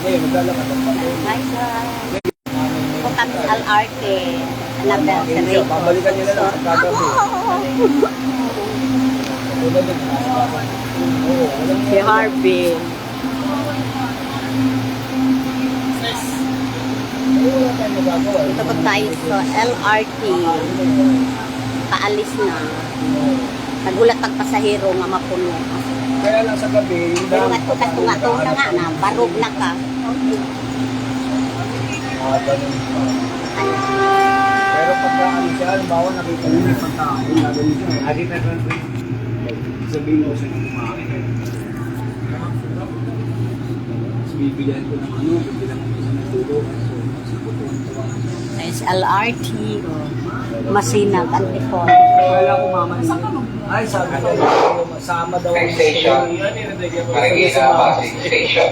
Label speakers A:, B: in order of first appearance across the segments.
A: Ngayon, maglalakad ang patuloy.
B: Hi guys. Punta sa LRT. Anniversary.
A: Pabalikan nila lang sa kagabi.
B: Si Harvey. Dito po tayo sa LRT. Paalis na. Nagulat ang pasahero nga mapuno.
A: Kaya lang sa gabi, yung
B: Pero nga to na nga na. Barog na ka.
A: Pero pagka ano siya, halimbawa nakita niyo may pagkain, gagawin siya. Adi na rin sabihin mo sa inyo kumain. Bibigyan ko ng ano, bibigyan ko ng tulog.
B: Sa LRT. Masinag ang ipon.
A: Kaya ko mama. Ay, sabi ko, masama daw.
C: Next station, Marikina Pasig Station.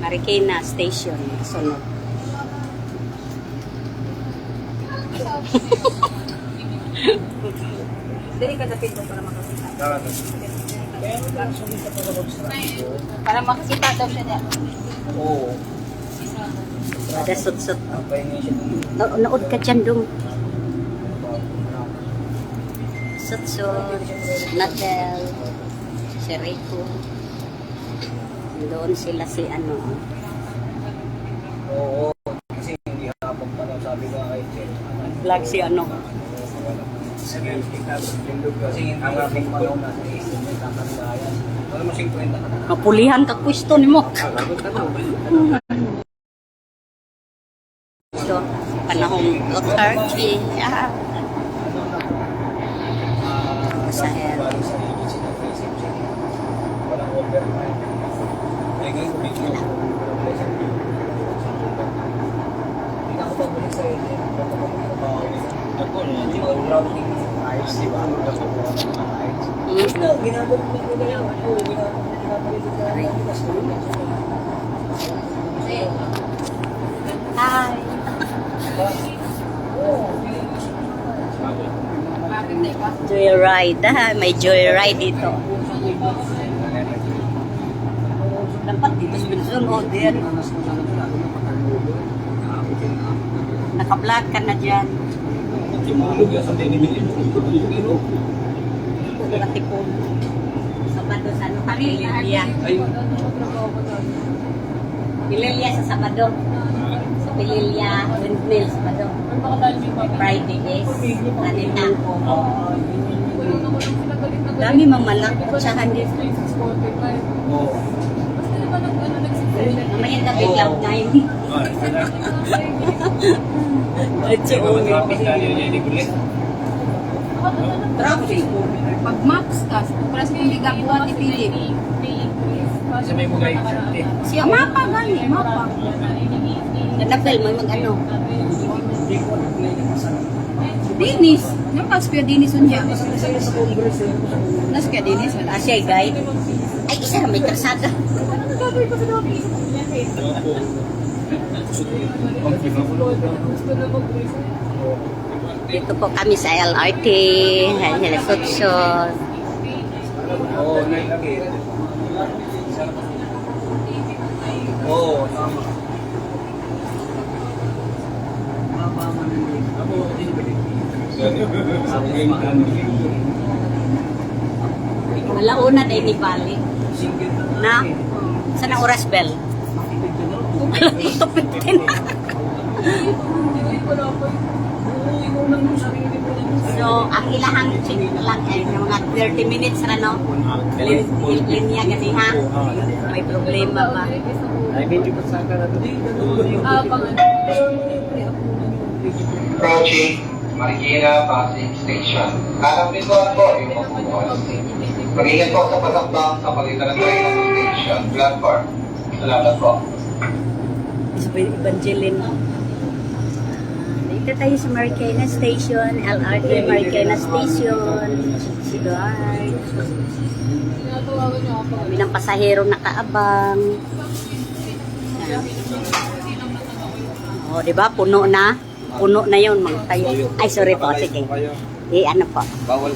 B: Marikina Station. Sunod. Dili ka dapit mo para makakita. Para makakita daw siya niya.
A: Oo.
B: Ada sut-sut.
A: Ang pahingi siya.
B: Nood ka dyan dong. Sut-sut. Nadel. Si Rico. Doon sila si ano.
A: Oo. Kasi hindi hapon pa daw, sabi ko kay Jen.
B: Vlog si ano.
A: Sige, kasi ang aking panahon na may kakandayan. Alam mo, 50 ka na.
B: Mapulihan ka pwesto ni mo. So, panahong Duterte. Ah. Pasahero.
A: Walang overtime. Eh, ngayon, kumikita ko. Hindi na ako pabalik sa iyo. Ako, hindi ko routing ayos, di ba? Ayos. Ginagawa ko nila yan.
B: Hi. Joyride. May joyride dito. Dapat dito sa Binsun o din. Naka-vlog ka na dyan. Nakatipon. Sabado sa ano? Pililya. Pililya sa Sabado. Sa Pililya, Windmill, Sabado. Friday is. Kanina. Dami mamalak. Kutsahan din. Mamaya gabi cloud 9. At siya traffic.
D: Pag maps ka, parang hindi ka buwan ni Philip.
A: Sa may mugay.
D: Siya mapa gani, mapa.
B: Nadapel mo mag ano.
D: Dinis. Yung pas kaya Dinis unya. Nas kaya Dinis.
B: Asya guide. Ay, isa na may karsada. Dito po kami sa LRT. Sila Sutsot.
A: Oo, nailagay. Oo, tama.
B: Malauna na ni Bali. Na? Saan ang oras bell? Ito 15 na. So, ang ilahang check lang ay mga 30 minutes na no? Linya gani ha? May problema ba?
A: Ay, medyo pasaka na ito.
C: Approaching Marikina Pasig Station. Kanang pintuan po yung pagbubukas. Mag-ingat po sa patakbang sa pagitan ng train at station platform. Salamat po.
B: Isa pa yung Evangeline. Dito tayo sa Marikina Station, LRT Marikina Station. Si guard. Kami ng pasahero nakaabang. O, di ba? Puno na. Puno na yun. Ay, sorry po. Sige. Ano po?
A: Bawal.